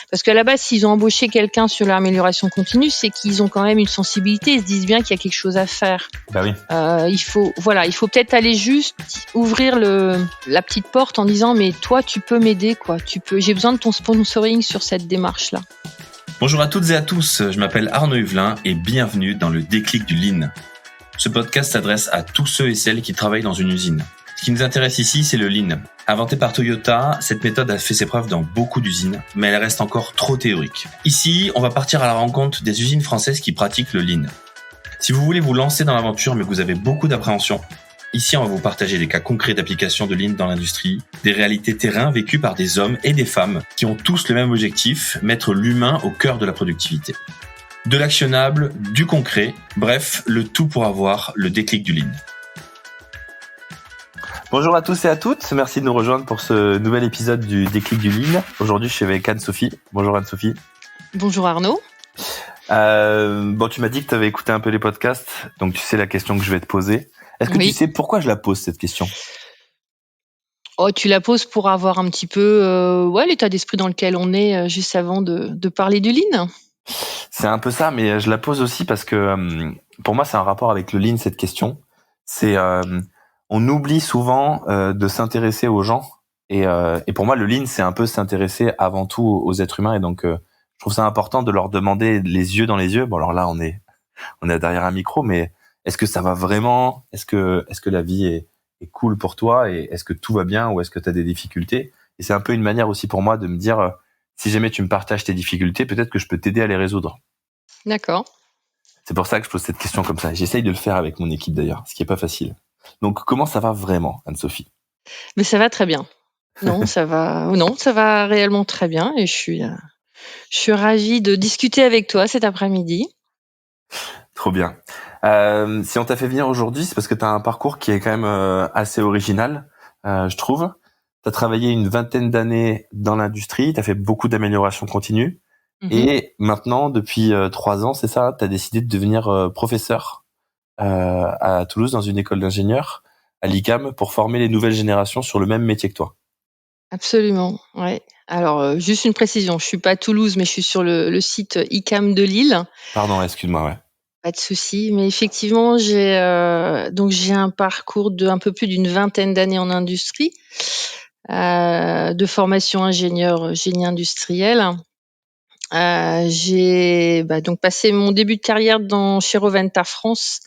Parce qu'à la base, s'ils ont embauché quelqu'un sur l'amélioration continue, c'est qu'ils ont quand même une sensibilité. Ils se disent bien qu'il y a quelque chose à faire. Bah oui. Il faut peut-être aller juste ouvrir la petite porte en disant mais toi tu peux m'aider quoi. J'ai besoin de ton sponsoring sur cette démarche là. Bonjour à toutes et à tous, je m'appelle Arnaud Huvelin et bienvenue dans le déclic du Lean. Ce podcast s'adresse à tous ceux et celles qui travaillent dans une usine. Ce qui nous intéresse ici, c'est le Lean. Inventée par Toyota, cette méthode a fait ses preuves dans beaucoup d'usines, mais elle reste encore trop théorique. Ici, on va partir à la rencontre des usines françaises qui pratiquent le Lean. Si vous voulez vous lancer dans l'aventure mais que vous avez beaucoup d'appréhension, ici on va vous partager des cas concrets d'application de Lean dans l'industrie, des réalités terrain vécues par des hommes et des femmes qui ont tous le même objectif, mettre l'humain au cœur de la productivité. De l'actionnable, du concret, bref, le tout pour avoir le déclic du Lean. Bonjour à tous et à toutes, merci de nous rejoindre pour ce nouvel épisode du déclic du Lean. Aujourd'hui je suis avec Anne-Sophie. Bonjour Anne-Sophie. Bonjour Arnaud. Tu m'as dit que tu avais écouté un peu les podcasts, donc tu sais la question que je vais te poser. Est-ce que tu sais pourquoi je la pose cette question ? Oh, tu la poses pour avoir un petit peu l'état d'esprit dans lequel on est juste avant de parler du Lean. C'est un peu ça, mais je la pose aussi parce que pour moi c'est un rapport avec le Lean cette question. C'est on oublie souvent de s'intéresser aux gens et pour moi le Lean c'est un peu s'intéresser avant tout aux êtres humains et donc je trouve ça important de leur demander les yeux dans les yeux. Bon alors là on est derrière un micro, mais est-ce que ça va vraiment ? Est-ce que la vie est cool pour toi et est-ce que tout va bien ou est-ce que tu as des difficultés ? Et c'est un peu une manière aussi pour moi de me dire si jamais tu me partages tes difficultés, peut-être que je peux t'aider à les résoudre. D'accord. C'est pour ça que je pose cette question comme ça. J'essaye de le faire avec mon équipe d'ailleurs, ce qui est pas facile. Donc comment ça va vraiment, Anne-Sophie ? Mais ça va très bien. Non, ça va réellement très bien et je suis ravie de discuter avec toi cet après-midi. Trop bien. Si on t'a fait venir aujourd'hui, c'est parce que tu as un parcours qui est quand même assez original, je trouve. Tu as travaillé une 20aine d'années dans l'industrie, tu as fait beaucoup d'améliorations continues. Et maintenant, depuis 3 ans, c'est ça, tu as décidé de devenir professeur à Toulouse dans une école d'ingénieurs, à l'ICAM, pour former les nouvelles générations sur le même métier que toi. Absolument, ouais. Alors, juste une précision, je suis pas à Toulouse, mais je suis sur le site ICAM de Lille. Pardon, excuse-moi, ouais. Pas de souci, mais effectivement, j'ai un parcours de un peu plus d'une 20aine d'années en industrie, de formation ingénieur génie industriel. J'ai donc passé mon début de carrière chez Roventa France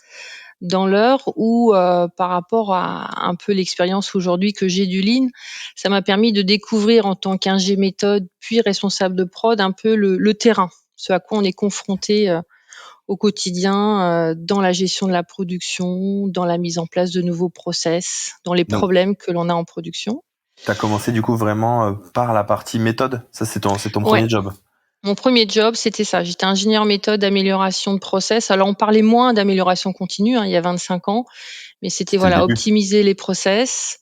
dans l'heure où, par rapport à un peu l'expérience aujourd'hui que j'ai du Lean, ça m'a permis de découvrir en tant qu'ingé méthode, puis responsable de prod, un peu le terrain, ce à quoi on est confronté au quotidien dans la gestion de la production, dans la mise en place de nouveaux process, dans les problèmes que l'on a en production. Tu as commencé du coup vraiment par la partie méthode, ça c'est ton premier job. Mon premier job, c'était ça. J'étais ingénieur méthode d'amélioration de process. Alors, on parlait moins d'amélioration continue, il y a 25 ans, mais c'était optimiser les process.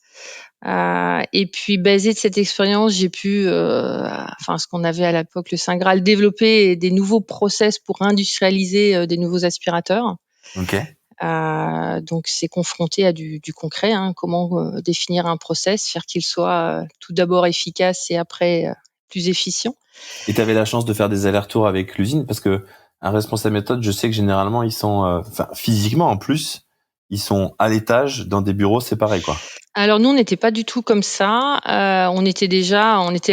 Et puis, basé de cette expérience, j'ai pu, ce qu'on avait à l'époque, le Saint Graal, développer des nouveaux process pour industrialiser des nouveaux aspirateurs. Ok. Donc, c'est confronté à du concret, comment définir un process, faire qu'il soit tout d'abord efficace et après plus efficient. Et tu avais la chance de faire des allers-retours avec l'usine parce que un responsable méthode, je sais que généralement ils sont, physiquement en plus, ils sont à l'étage dans des bureaux séparés, quoi. Alors nous, on n'était pas du tout comme ça. On était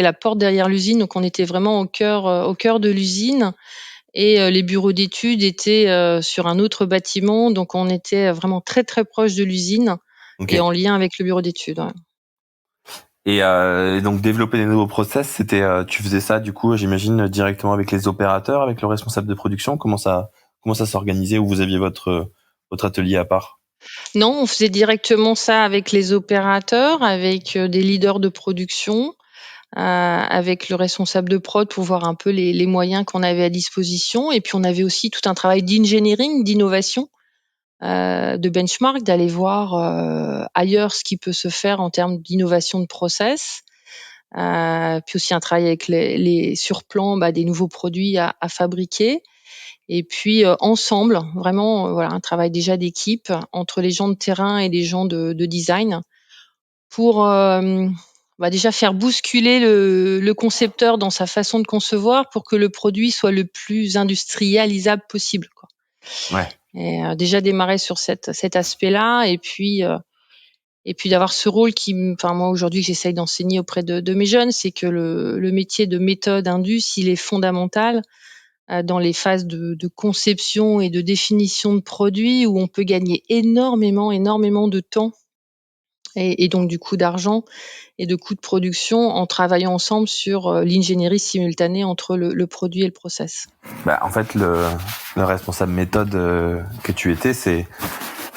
la porte derrière l'usine, donc on était vraiment au cœur de l'usine. Et les bureaux d'études étaient sur un autre bâtiment, donc on était vraiment très très proche de l'usine et en lien avec le bureau d'études. Ouais. Et donc développer des nouveaux process, c'était, tu faisais ça du coup, j'imagine directement avec les opérateurs, avec le responsable de production. Comment ça s'organisait, ou vous aviez votre atelier à part ? Non, on faisait directement ça avec les opérateurs, avec des leaders de production, avec le responsable de prod pour voir un peu les moyens qu'on avait à disposition. Et puis on avait aussi tout un travail d'engineering, d'innovation, de benchmark, d'aller voir ailleurs ce qui peut se faire en termes d'innovation de process. Puis aussi un travail avec les surplans des nouveaux produits à fabriquer. Et puis ensemble, vraiment, un travail déjà d'équipe entre les gens de terrain et les gens de design pour On va déjà faire bousculer le concepteur dans sa façon de concevoir pour que le produit soit le plus industrialisable possible, quoi. Ouais. Et déjà démarrer sur cet aspect-là et puis d'avoir ce rôle enfin moi aujourd'hui j'essaye d'enseigner auprès de mes jeunes, c'est que le métier de méthode indus, il est fondamental dans les phases de conception et de définition de produits où on peut gagner énormément de temps et donc du coup d'argent et de coûts de production en travaillant ensemble sur l'ingénierie simultanée entre le produit et le process. Bah, en fait, le responsable méthode que tu étais, c'est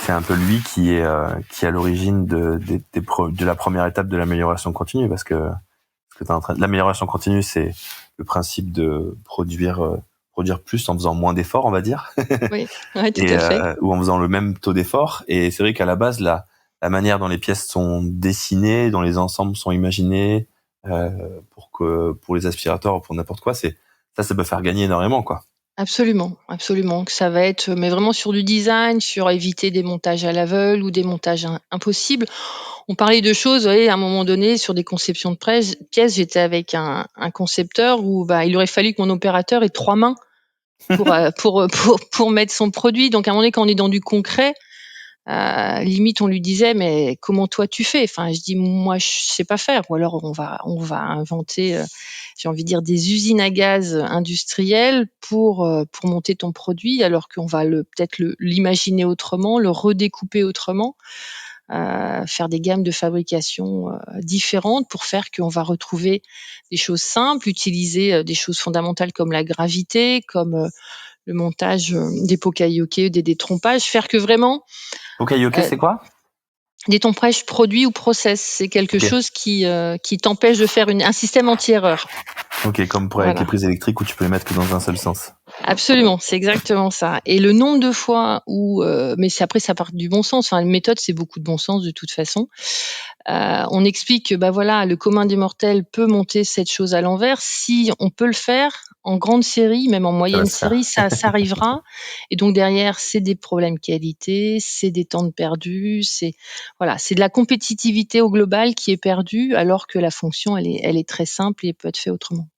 un peu lui qui est à l'origine de la première étape de l'amélioration continue, parce que l'amélioration continue, c'est le principe de produire plus en faisant moins d'efforts, on va dire, Oui, ouais, tout et à fait. ou en faisant le même taux d'effort. Et c'est vrai qu'à la base, la manière dont les pièces sont dessinées, dont les ensembles sont imaginés, pour les aspirateurs ou pour n'importe quoi, ça peut faire gagner énormément, quoi. Absolument, que ça va être mais vraiment sur du design, sur éviter des montages à l'aveugle ou des montages impossibles. On parlait de choses, vous voyez, à un moment donné, sur des conceptions de pièces, j'étais avec un concepteur où, bah, il aurait fallu que mon opérateur ait 3 mains pour mettre son produit. Donc à un moment donné, quand on est dans du concret, limite on lui disait: «Mais comment toi tu fais?» Enfin, je dis: «Moi, je sais pas faire» ou alors on va inventer, j'ai envie de dire des usines à gaz industrielles pour monter ton produit alors qu'on va l'imaginer autrement, le redécouper autrement, faire des gammes de fabrication, différentes pour faire qu'on va retrouver des choses simples, utiliser, des choses fondamentales comme la gravité, comme, le montage, des poka-yoke, des détrompages, faire que vraiment, Poka-yoke, heu c'est quoi? détomprage produit ou process, c'est quelque Ok. chose qui t'empêche de faire un système anti-erreur. Ok, comme pour avec les Voilà. prises électriques où tu peux les mettre que dans un seul sens. Absolument, c'est exactement ça. Et le nombre de fois où, mais c'est après ça part du bon sens. Enfin, une méthode, c'est beaucoup de bon sens de toute façon. On explique que bah voilà, le commun des mortels peut monter cette chose à l'envers. Si on peut le faire en grande série, même en Ça va moyenne se faire. série, ça arrivera. Et donc derrière, c'est des problèmes qualité, c'est des temps de perdus, c'est voilà, c'est de la compétitivité au global qui est perdue, alors que la fonction, elle est très simple et peut être fait autrement.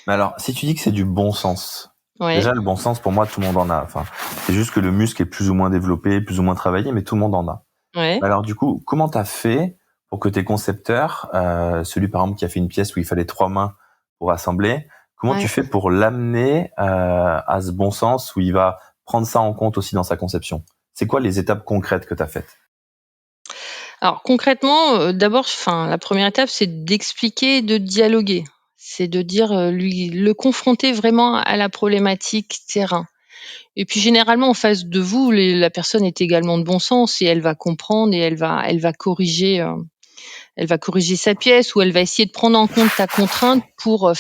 Mais alors, si tu dis que c'est du bon sens, Ouais, déjà le bon sens pour moi, tout le monde en a. Enfin, c'est juste que le muscle est plus ou moins développé, plus ou moins travaillé, mais tout le monde en a. ouais. Alors du coup, comment t'as fait pour que tes concepteurs, celui par exemple qui a fait une pièce où il fallait 3 mains pour assembler, comment tu Ouais. fais pour l'amener à ce bon sens où il va prendre ça en compte aussi dans sa conception? C'est quoi les étapes concrètes que t'as faites? Alors concrètement, d'abord, enfin, la première étape, c'est d'expliquer, de dialoguer. C'est de dire, lui le confronter vraiment à la problématique terrain. Et puis généralement en face de vous, la personne est également de bon sens et elle va comprendre et elle va corriger sa pièce ou elle va essayer de prendre en compte ta contrainte pour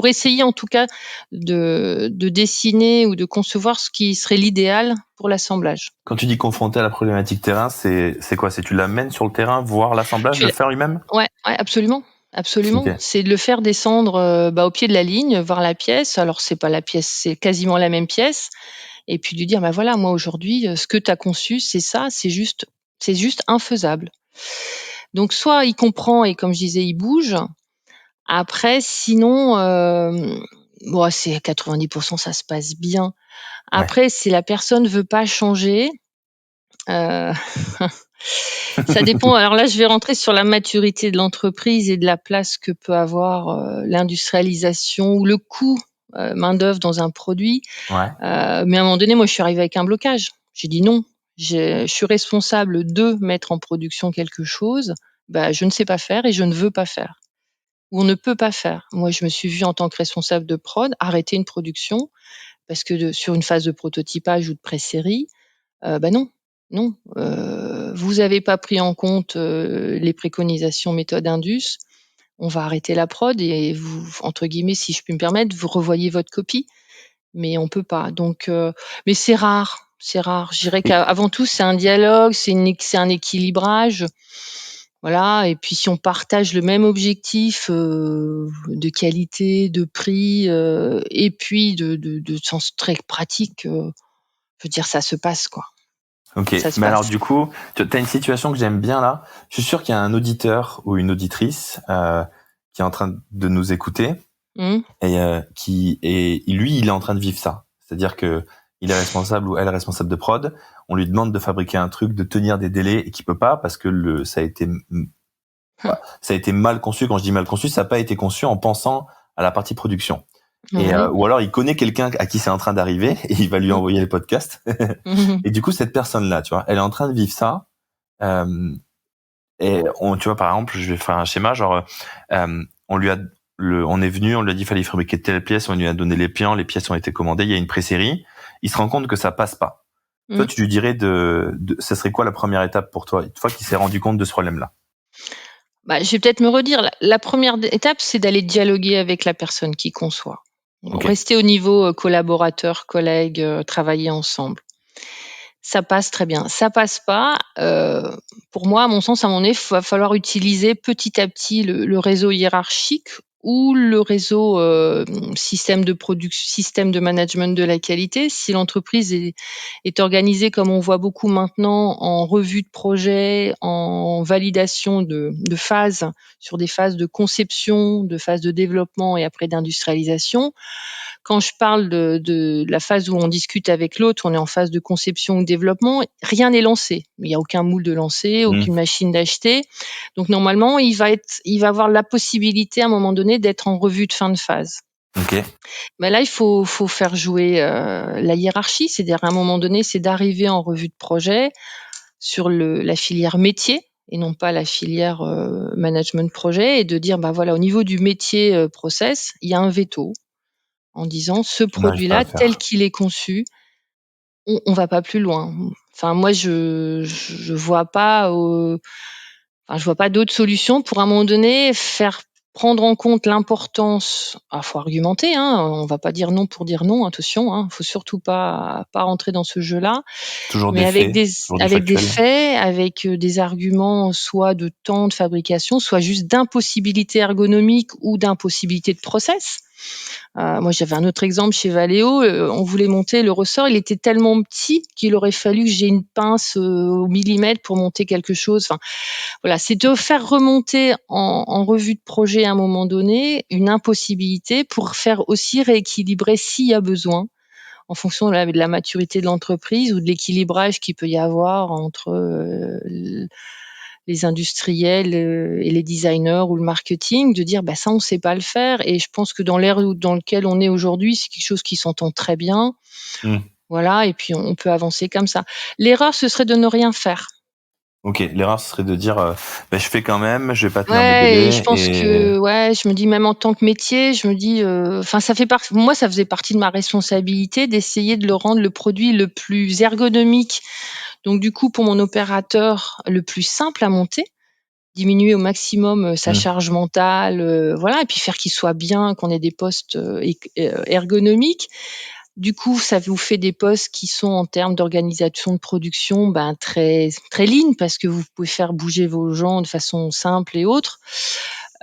essayer en tout cas de dessiner ou de concevoir ce qui serait l'idéal pour l'assemblage. Quand tu dis confronter à la problématique terrain, c'est quoi? C'est tu l'amènes sur le terrain, voir l'assemblage, Tu le l'as faire lui-même? Ouais, absolument. Ok. C'est de le faire descendre, bah, au pied de la ligne, voir la pièce. Alors c'est pas la pièce, c'est quasiment la même pièce et puis de lui dire: «Bah, voilà, moi aujourd'hui, ce que tu as conçu, c'est ça, c'est juste infaisable». Donc soit il comprend et comme je disais, il bouge. Après sinon, bon, c'est à 90 ça se passe bien. Ouais. Après si la personne veut pas changer, heu ça dépend. Alors là, je vais rentrer sur la maturité de l'entreprise et de la place que peut avoir, l'industrialisation ou le coût, main-d'œuvre dans un produit. Ouais. Mais à un moment donné, moi, je suis arrivée avec un blocage. J'ai dit: «Non, je suis responsable de mettre en production quelque chose, bah, je ne sais pas faire et je ne veux pas faire ou on ne peut pas faire». Moi, je me suis vue en tant que responsable de prod arrêter une production parce que sur une phase de prototypage ou de pré-série, bah non, non, vous avez pas pris en compte, les préconisations méthode Indus, on va arrêter la prod et vous entre guillemets, si je puis me permettre, vous revoyez votre copie, mais on peut pas. Donc mais c'est rare, c'est rare. Je dirais Et qu'avant tout, c'est un dialogue, c'est un équilibrage, voilà et puis si on partage le même objectif, de qualité, de prix, et puis de sens très pratique, je veux dire ça se passe, quoi. Ok, Ça se mais passe. alors du coup, tu as une situation que j'aime bien là. Je suis sûr qu'il y a un auditeur ou une auditrice qui est en train de nous écouter et lui, il est en train de vivre ça. C'est-à-dire que il est responsable ou elle est responsable de prod. On lui demande de fabriquer un truc, de tenir des délais et qu'il peut pas parce que ça a été mal conçu. Quand je dis mal conçu, ça n'a pas été conçu en pensant à la partie production. Et Ouais. ou alors il connaît quelqu'un à qui c'est en train d'arriver et il va lui envoyer les podcasts. Et du coup cette personne là, tu vois, elle est en train de vivre ça. Tu vois par exemple, je vais faire un schéma genre on est venu, on lui a dit qu'il fallait fabriquer telle pièce, on lui a donné les plans, les pièces ont été commandées, il y a une pré-série. Il se rend compte que ça passe pas. Toi, tu lui dirais ça serait quoi la première étape pour toi, une fois qu'il s'est rendu compte de ce problème-là? Bah, je vais peut-être me redire. La première étape, c'est d'aller dialoguer avec la personne qui conçoit. Ok. Rester au niveau collaborateur, collègue, travailler ensemble. Ça passe très bien. Ça passe pas, pour moi, à mon sens, à mon avis, va falloir utiliser petit à petit le réseau hiérarchique ou le réseau, système de management de la qualité. Si l'entreprise est organisée comme on voit beaucoup maintenant en revue de projet, en validation de phases, sur des phases de conception, de phases de développement et après d'industrialisation. Quand je parle de la phase où on discute avec l'autre, on est en phase de conception ou développement, rien n'est lancé. Il n'y a aucun moule de lancer, aucune machine d'acheter. Donc normalement, il va avoir la possibilité à un moment donné d'être en revue de fin de phase. Ok. Mais là, il faut faire jouer la hiérarchie, c'est-à-dire à un moment donné, c'est d'arriver en revue de projet sur la filière métier et non pas la filière management projet, et de dire bah voilà, au niveau du métier process, il y a un veto en disant ce Tu n'arrives pas à produit-là faire. tel qu'il est conçu, on va pas plus loin. Enfin moi je vois pas je vois pas d'autre solution pour à un moment donné faire prendre en compte l'importance. Alors faut argumenter, hein, on va pas dire non pour dire non, attention, hein, faut surtout pas rentrer dans ce jeu-là, Toujours mais des faits, toujours du avec des factuel. faits, avec des arguments soit de temps de fabrication, soit juste d'impossibilité ergonomique ou d'impossibilité de process. Moi, j'avais un autre exemple chez Valeo. On voulait monter le ressort. Il était tellement petit qu'il aurait fallu que j'ai une pince au millimètre pour monter quelque chose. Enfin, voilà, c'est de faire remonter en revue de projet à un moment donné une impossibilité pour faire aussi rééquilibrer s'il y a besoin en fonction de la maturité de l'entreprise ou de l'équilibrage qu'il peut y avoir entre les industriels et les designers ou le marketing, de dire bah ça on sait pas le faire. Et je pense que dans l'ère dans lequel on est aujourd'hui, c'est quelque chose qui s'entend très bien. Voilà, et puis on peut avancer comme ça. L'erreur, ce serait de ne rien faire. Ok, l'erreur ce serait de dire je fais quand même, je vais pas tenir mes Ouais, et je délais pense et que je me dis même en tant que métier, je me dis enfin moi ça faisait partie de ma responsabilité d'essayer de le rendre le produit le plus ergonomique. Donc du coup pour mon opérateur, le plus simple à monter, diminuer au maximum sa charge mentale, voilà, et puis faire qu'il soit bien, qu'on ait des postes ergonomiques. Du coup, ça vous fait des postes qui sont en termes d'organisation de production très très lean parce que vous pouvez faire bouger vos gens de façon simple et autre.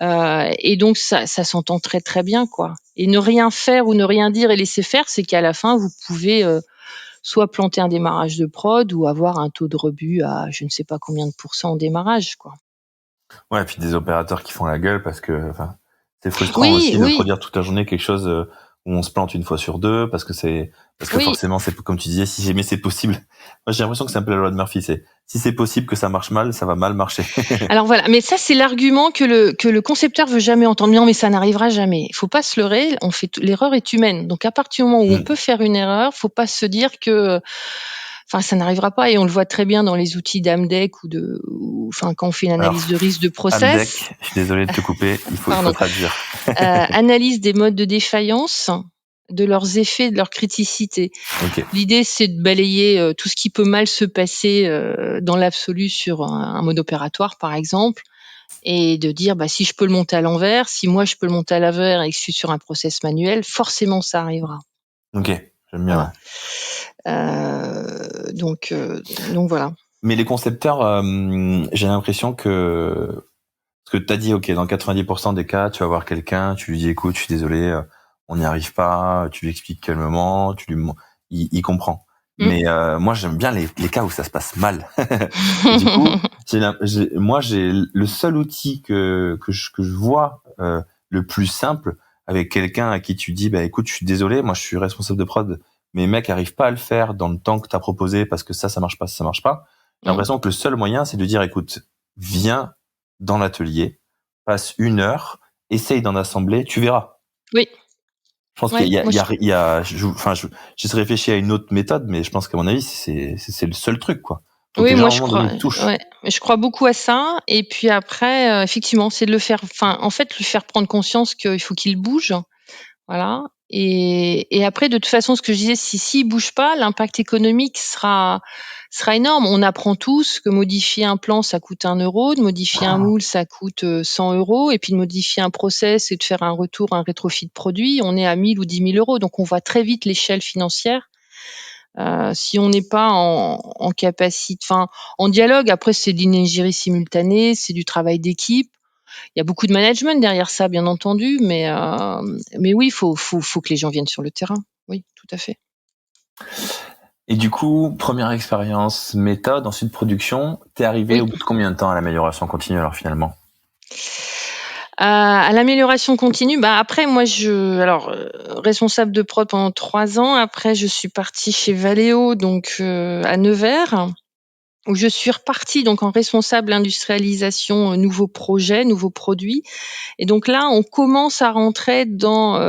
Et donc ça s'entend très très bien quoi. Et ne rien faire ou ne rien dire et laisser faire, c'est qu'à la fin vous pouvez soit planter un démarrage de prod ou avoir un taux de rebut à je ne sais pas combien de pourcents en démarrage quoi. ouais, et puis des opérateurs qui font la gueule parce que c'est frustrant Oui, aussi de oui, produire toute la journée quelque chose où on se plante une fois sur deux parce que oui. forcément c'est comme tu disais, si jamais c'est possible. Moi j'ai l'impression que c'est un peu la loi de Murphy, c'est si c'est possible que ça marche mal, ça va mal marcher. Alors voilà, mais ça c'est l'argument que le concepteur veut jamais entendre. Non, mais ça n'arrivera jamais. Il faut pas se leurrer. L'erreur est humaine. Donc à partir du moment où on peut faire une erreur, faut pas se dire que, enfin, ça n'arrivera pas. Et on le voit très bien dans les outils d'Amdec enfin, quand on fait une Alors analyse de risque de process. Amdec, je suis désolé de te couper, il faut Pardon. traduire. Analyse des modes de défaillance, de leurs effets, de leur criticité. Ok. L'idée, c'est de balayer tout ce qui peut mal se passer dans l'absolu sur un mode opératoire, par exemple, et de dire si je peux le monter à l'envers, si moi je peux le monter à l'envers et que je suis sur un process manuel, forcément ça arrivera. Ok, j'aime bien. Voilà. Ouais. Donc voilà. Mais les concepteurs, j'ai l'impression que parce que t'as dit, ok, dans 90% des cas, tu vas voir quelqu'un, tu lui dis, écoute, je suis désolé, on n'y arrive pas, tu lui expliques calmement, il comprend. Mais moi, j'aime bien les cas où ça se passe mal. Du coup, j'ai le seul outil que je vois le plus simple avec quelqu'un à qui tu dis, bah écoute, je suis désolé, moi je suis responsable de prod, mes mecs arrivent pas à le faire dans le temps que t'as proposé parce que ça marche pas, ça marche pas. J'ai l'impression que le seul moyen, c'est de dire, écoute, viens dans l'atelier, passe 1 heure, essaye d'en assembler, tu verras. Oui. Je pense qu'il y a, j'ai réfléchi à une autre méthode, mais je pense qu'à mon avis, c'est le seul truc, quoi. Faut que Oui, les gens, moi à un je moment crois, donné, ils touchent. ouais, je crois beaucoup à ça. Et puis après, effectivement, c'est de le faire, enfin, en fait, lui faire prendre conscience qu'il faut qu'il bouge, voilà. Et après, de toute façon, ce que je disais, s'il bouge pas, l'impact économique sera énorme. On apprend tous que modifier un plan, ça coûte 1 euro, de modifier un moule, ça coûte 100 euros, et puis de modifier un process et de faire un retour, un rétrofit de produit, on est à 1000 ou 10 000 euros. Donc on voit très vite l'échelle financière. Si on n'est pas en capacité, enfin, en dialogue, après c'est de l'inégérie simultanée, c'est du travail d'équipe. Il y a beaucoup de management derrière ça, bien entendu, mais oui, faut que les gens viennent sur le terrain. Oui, tout à fait. Et du coup, première expérience méthode, ensuite production. T'es arrivé Oui. au bout de combien de temps à l'amélioration continue alors finalement? À l'amélioration continue, bah après moi responsable de prod pendant 3 ans. Après je suis partie chez Valeo, donc à Nevers, où je suis repartie donc en responsable industrialisation, nouveaux projets, nouveaux produits. Et donc là, on commence à rentrer dans,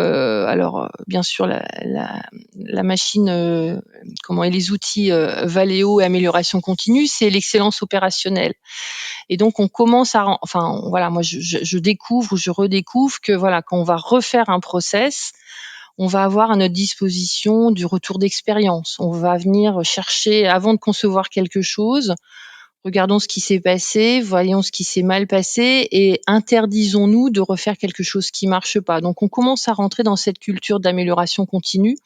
bien sûr la machine, et les outils Valeo et amélioration continue, c'est l'excellence opérationnelle. Et donc on commence voilà, moi je découvre ou je redécouvre que voilà, quand on va refaire un process, on va avoir à notre disposition du retour d'expérience. On va venir chercher, avant de concevoir quelque chose, regardons ce qui s'est passé, voyons ce qui s'est mal passé et interdisons-nous de refaire quelque chose qui marche pas. Donc on commence à rentrer dans cette culture d'amélioration continue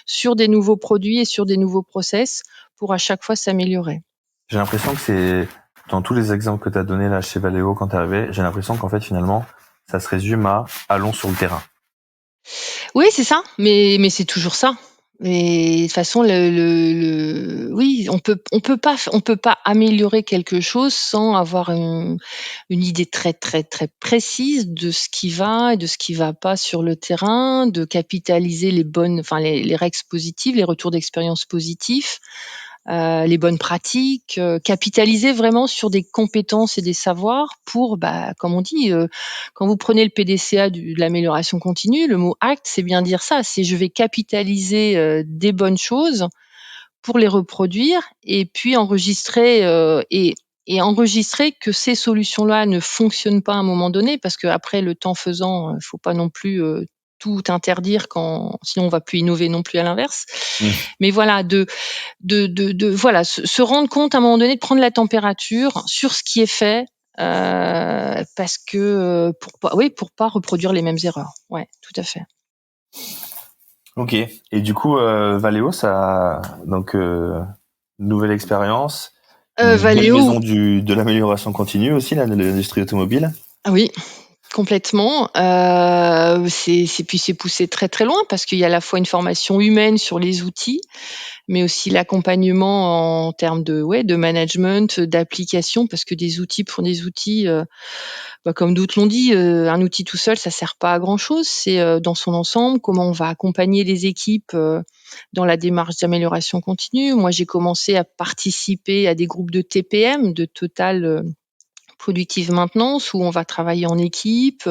sur des nouveaux produits et sur des nouveaux process pour à chaque fois s'améliorer. J'ai l'impression que c'est, dans tous les exemples que tu as donnés là chez Valeo quand t'es arrivé, j'ai l'impression qu'en fait finalement, ça se résume à allons sur le terrain. Oui, c'est ça, mais c'est toujours ça. Mais de toute façon, oui, on peut pas améliorer quelque chose sans avoir une idée très, très, très précise de ce qui va et de ce qui va pas sur le terrain, de capitaliser les règles positives, les retours d'expérience positifs, les bonnes pratiques, capitaliser vraiment sur des compétences et des savoirs pour, comme on dit, quand vous prenez le PDCA de l'amélioration continue, le mot acte, c'est bien dire ça, c'est je vais capitaliser des bonnes choses pour les reproduire et puis enregistrer et enregistrer que ces solutions-là ne fonctionnent pas à un moment donné, parce qu'après, le temps faisant, faut pas non plus tout interdire, sinon on va plus innover non plus, à l'inverse. Mais voilà, voilà, se rendre compte à un moment donné, de prendre la température sur ce qui est fait, parce que pour pas reproduire les mêmes erreurs. Ouais, tout à fait. Ok. Et du coup, Valeo, ça, donc nouvelle expérience, une belle Valeo, maison de l'amélioration continue aussi, là, de l'industrie automobile. ah oui, complètement. C'est poussé très très loin, parce qu'il y a à la fois une formation humaine sur les outils, mais aussi l'accompagnement en termes de management, d'application, parce que des outils pour des outils, comme d'autres l'ont dit, un outil tout seul, ça sert pas à grand chose. C'est dans son ensemble, comment on va accompagner les équipes dans la démarche d'amélioration continue. Moi, j'ai commencé à participer à des groupes de TPM, de Total Productive Maintenance, où on va travailler en équipe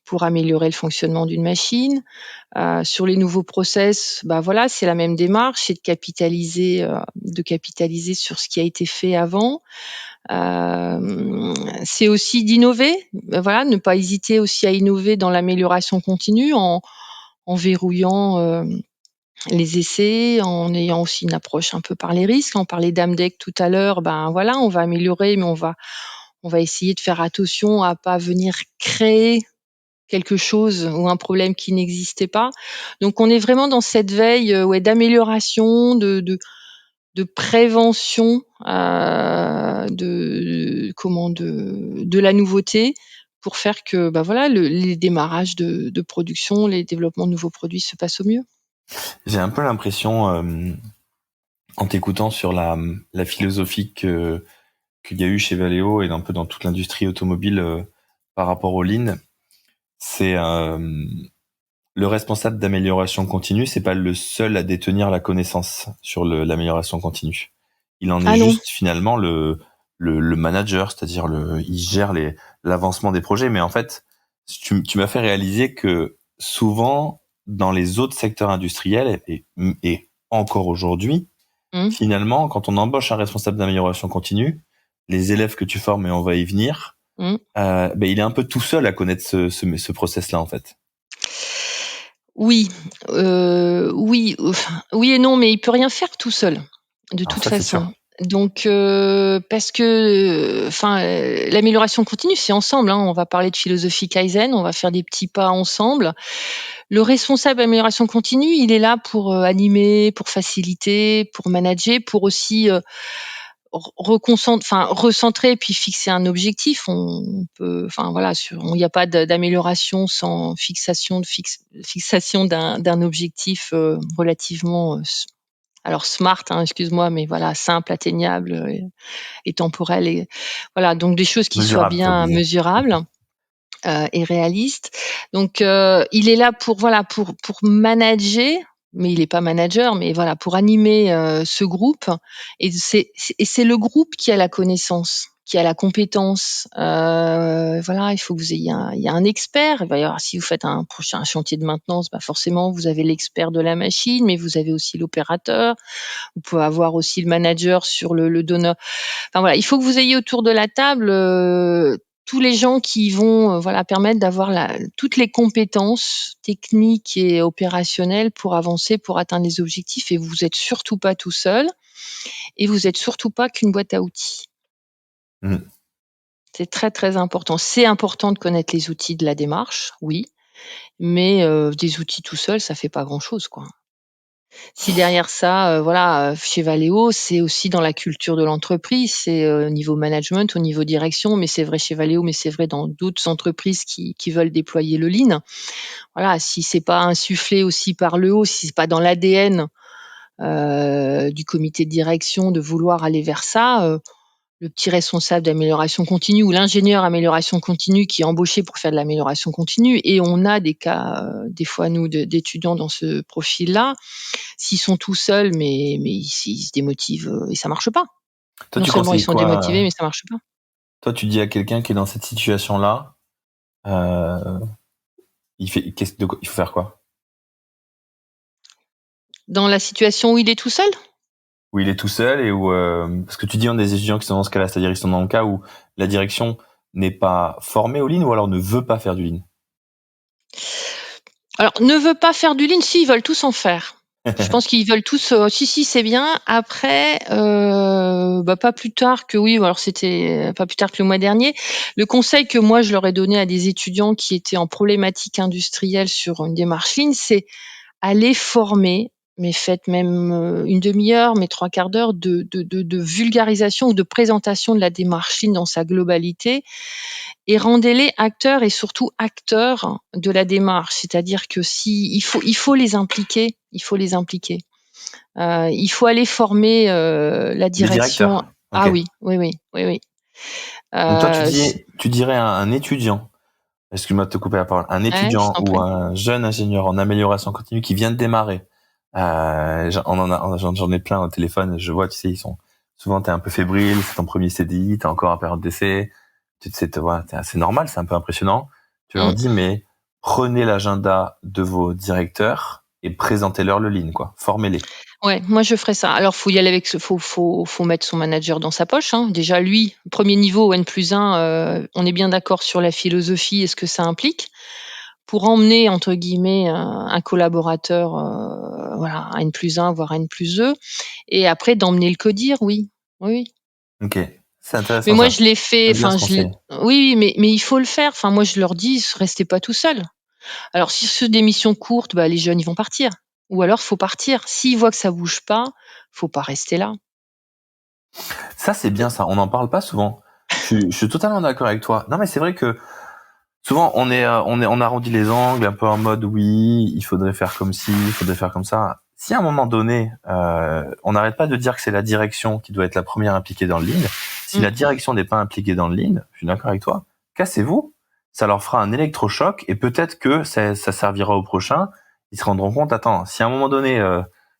pour améliorer le fonctionnement d'une machine. Sur les nouveaux process, voilà, c'est la même démarche, c'est de capitaliser sur ce qui a été fait avant. C'est aussi d'innover, voilà, ne pas hésiter aussi à innover dans l'amélioration continue en verrouillant les essais, en ayant aussi une approche un peu par les risques. On parlait d'Amdec tout à l'heure, voilà, on va améliorer, mais on va essayer de faire attention à pas venir créer quelque chose ou un problème qui n'existait pas. Donc on est vraiment dans cette veille d'amélioration, de prévention, de la nouveauté, pour faire que voilà, les démarrages de production, les développements de nouveaux produits se passent au mieux. J'ai un peu l'impression en t'écoutant sur la philosophie qu'il y a eu chez Valeo et un peu dans toute l'industrie automobile par rapport au Lean, c'est le responsable d'amélioration continue, c'est pas le seul à détenir la connaissance sur l'amélioration continue. Il en est Ah non. juste finalement le manager, c'est-à-dire il gère l'avancement des projets. Mais en fait, tu m'as fait réaliser que souvent dans les autres secteurs industriels et encore aujourd'hui, Mmh. finalement, quand on embauche un responsable d'amélioration continue, les élèves que tu formes, et on va y venir, Mmh. il est un peu tout seul à connaître ce process-là en fait. Oui, oui, enfin, oui et non, mais il peut rien faire tout seul, de Alors toute ça, c'est sûr. façon. Donc parce que, enfin, l'amélioration continue, c'est ensemble, hein. On va parler de philosophie Kaizen, on va faire des petits pas ensemble. Le responsable amélioration continue, il est là pour, animer, pour faciliter, pour manager, pour aussi, recentrer puis fixer un objectif. On peut, enfin voilà, il n'y a pas d'amélioration sans fixation d'un objectif relativement alors smart, hein, excuse-moi, mais voilà, simple, atteignable et temporel et voilà, donc des choses qui soient Mesurable, t'as bien oublié. mesurables et réaliste. Donc, il est là pour voilà, pour manager, mais il est pas manager, mais voilà, pour animer, ce groupe et c'est le groupe qui a la connaissance, qui a la compétence. Voilà, il faut que vous ayez il y a un expert. Il va y avoir si vous faites un prochain chantier de maintenance, bah, forcément vous avez l'expert de la machine, mais vous avez aussi l'opérateur. Vous pouvez avoir aussi le manager sur le donneur. Enfin voilà, il faut que vous ayez autour de la table tous les gens qui vont voilà permettre d'avoir toutes les compétences techniques et opérationnelles pour avancer, pour atteindre les objectifs. Et vous êtes surtout pas tout seul. Et vous êtes surtout pas qu'une boîte à outils. Mm. C'est très très important. C'est important de connaître les outils de la démarche, oui, mais des outils tout seul, ça fait pas grand chose, quoi. Si derrière ça, voilà, chez Valeo, c'est aussi dans la culture de l'entreprise, c'est, au niveau management, au niveau direction, mais c'est vrai chez Valeo, mais c'est vrai dans d'autres entreprises qui veulent déployer le lean. Voilà, si c'est pas insufflé aussi par le haut, si c'est pas dans l'ADN, du comité de direction de vouloir aller vers ça, le petit responsable d'amélioration continue ou l'ingénieur amélioration continue qui est embauché pour faire de l'amélioration continue et on a des cas, des fois nous d'étudiants dans ce profil-là, s'ils sont tout seuls, mais ils se démotivent et ça marche pas. Toi, Non tu seulement ils conseilles sont quoi démotivés, mais ça marche pas. Toi, tu dis à quelqu'un qui est dans cette situation-là, euh, il faut faire quoi? Dans la situation où il est tout seul? Où il est tout seul et où parce que tu dis on a des étudiants qui sont dans ce cas-là, c'est-à-dire ils sont dans le cas où la direction n'est pas formée au lean ou alors ne veut pas faire du lean. Alors, ne veut pas faire du lean, si, ils veulent tous en faire. Je pense qu'ils veulent tous, si, c'est bien. Après, pas plus tard que oui, alors c'était pas plus tard que le mois dernier. Le conseil que moi je leur ai donné à des étudiants qui étaient en problématique industrielle sur une démarche lean, c'est aller former, mais faites même une demi-heure, mais trois quarts d'heure de vulgarisation ou de présentation de la démarche lean dans sa globalité et rendez-les acteurs et surtout acteurs de la démarche. C'est-à-dire que il faut les impliquer, il faut les impliquer. Il faut aller former la Les direction. directeurs. Ok. Ah oui, oui, oui, oui, oui. Donc toi, Euh, c- tu dirais à un étudiant, excuse-moi de te couper la parole, un ouais, je étudiant t'en ou prie. un jeune ingénieur en amélioration continue qui vient de démarrer. J'en ai plein au téléphone. Je vois, tu sais, ils sont souvent t'es un peu fébrile, c'est ton premier CDI, t'es encore en période d'essai. Tu sais, voilà, c'est normal, c'est un peu impressionnant. Tu leur Mm. dis, mais prenez l'agenda de vos directeurs et présentez-leur le lean, quoi. Formez-les. Ouais, moi je ferais ça. Alors faut y aller avec faut mettre son manager dans sa poche, hein. Déjà lui, premier niveau N+1, on est bien d'accord sur la philosophie et ce que ça implique. Pour emmener entre guillemets un collaborateur, voilà, à N+1 voire N+2 et après d'emmener le codir, oui. Oui, oui. Ok, c'est Mais intéressant moi ça. je l'ai fait, J'aime bien enfin ce je l'ai conseil. oui, oui, mais il faut le faire. Enfin moi je leur dis: «Restez pas tout seuls». Alors si c'est des missions courtes, bah, les jeunes ils vont partir ou alors faut partir. S'ils voient que ça bouge pas, faut pas rester là. Ça, c'est bien ça. On n'en parle pas souvent. Je suis totalement d'accord avec toi. Non, mais c'est vrai que souvent on arrondit les angles, un peu en mode oui, il faudrait faire comme ci, il faudrait faire comme ça. si à un moment donné, on n'arrête pas de dire que c'est la direction qui doit être la première impliquée dans le lean, si la direction n'est pas impliquée dans le lean, je suis d'accord avec toi, cassez-vous, ça leur fera un électrochoc et peut-être que ça servira au prochain. Ils se rendront compte, attends, si à un moment donné,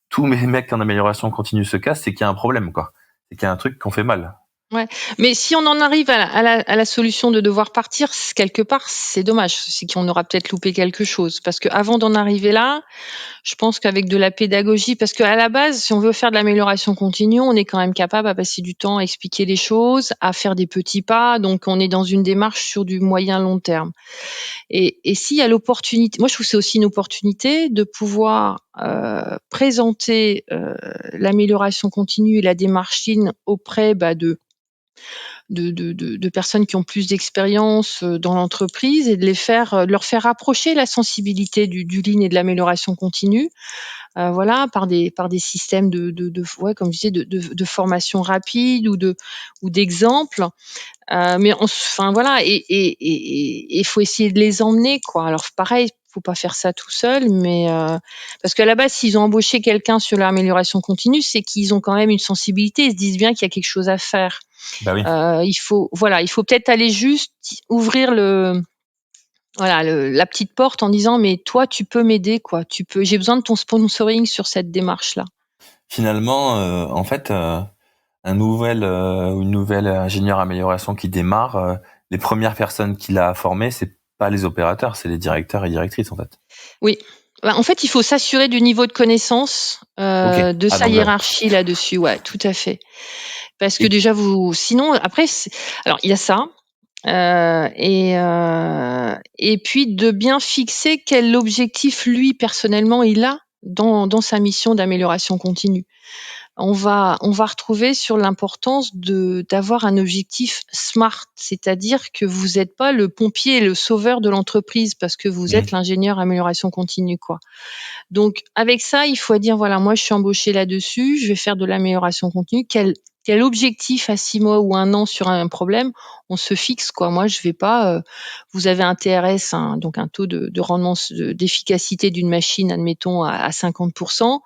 tous mes mecs en amélioration continue se cassent, c'est qu'il y a un problème, quoi. C'est qu'il y a un truc qu'on fait mal. Ouais, mais si on en arrive à la solution de devoir partir, quelque part, c'est dommage. C'est qu'on aura peut-être loupé quelque chose. Parce que avant d'en arriver là, je pense qu'avec de la pédagogie, parce qu'à la base, si on veut faire de l'amélioration continue, on est quand même capable à passer du temps à expliquer les choses, à faire des petits pas. Donc, on est dans une démarche sur du moyen long terme. Et s'il y a l'opportunité, moi je trouve que c'est aussi une opportunité de pouvoir présenter l'amélioration continue et la démarche Lean auprès de personnes qui ont plus d'expérience dans l'entreprise et de de leur faire approcher la sensibilité du lean et de l'amélioration continue, voilà, par des systèmes ouais, comme je disais, de formation rapide ou d'exemples. Mais enfin voilà, et il faut essayer de les emmener, quoi. Alors pareil, faut pas faire ça tout seul, mais parce qu'à la base, s'ils ont embauché quelqu'un sur l'amélioration continue, c'est qu'ils ont quand même une sensibilité. Ils se disent bien qu'il y a quelque chose à faire. Bah oui. Il faut peut-être aller juste ouvrir la petite porte en disant mais toi tu peux m'aider, quoi. J'ai besoin de ton sponsoring sur cette démarche là. Finalement, en fait, une nouvelle ingénieur amélioration qui démarre, les premières personnes qu'il a formées, c'est pas les opérateurs, c'est les directeurs et directrices en fait. Oui. En fait, il faut s'assurer du niveau de connaissance Ok. de sa Donc là. hiérarchie là-dessus. Ouais, tout à fait. Parce que Et, déjà sinon après, alors il y a ça. Et puis de bien fixer quel objectif lui personnellement il a dans sa mission d'amélioration continue. On va retrouver sur l'importance d'avoir un objectif SMART, c'est-à-dire que vous n'êtes pas le pompier et le sauveur de l'entreprise parce que vous êtes l'ingénieur amélioration continue, quoi. Donc avec ça, il faut dire voilà, moi je suis embauché là-dessus, je vais faire de l'amélioration continue. Quel objectif à 6 mois ou un an sur un problème, on se fixe, quoi. Moi, je vais pas. Vous avez un TRS, donc un taux de rendement d'efficacité d'une machine, admettons à 50%.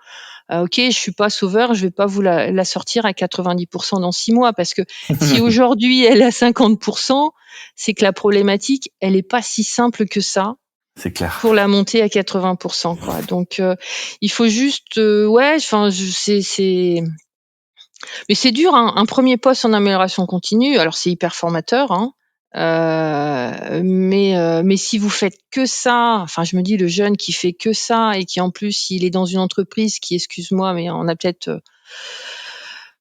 Ok, je suis pas sauveur, je vais pas vous la sortir à 90% dans 6 mois parce que si aujourd'hui elle est à 50%, c'est que la problématique, elle est pas si simple que ça. C'est clair. Pour la monter à 80%, quoi. Donc, il faut juste, ouais, enfin, mais c'est dur, hein. Un premier poste en amélioration continue, alors c'est hyper formateur, hein. Mais si vous faites que ça, enfin, je me dis le jeune qui fait que ça et qui en plus il est dans une entreprise qui, excuse-moi, mais on a peut-être,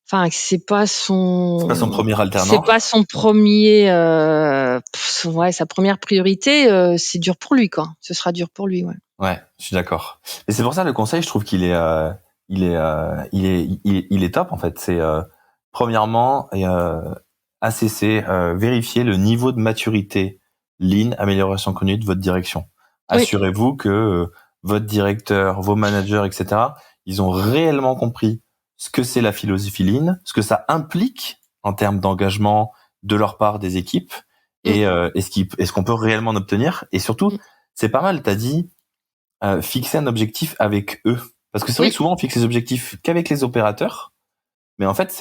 enfin, c'est pas C'est pas son premier alternant. c'est pas son premier, ouais, sa première priorité. C'est dur pour lui, quoi. Ce sera dur pour lui, ouais. Ouais, je suis d'accord. Et c'est pour ça le conseil, je trouve qu'il est, il est top en fait. C'est premièrement ACC, vérifier le niveau de maturité Lean, amélioration continue de votre direction. Oui. Assurez-vous que votre directeur, vos managers, etc., ils ont réellement compris ce que c'est la philosophie Lean, ce que ça implique en termes d'engagement de leur part des équipes et est-ce qu'on peut réellement en obtenir. Et surtout, c'est pas mal. T'as dit fixer un objectif avec eux. Parce que c'est vrai que souvent on fixe les objectifs qu'avec les opérateurs, mais en fait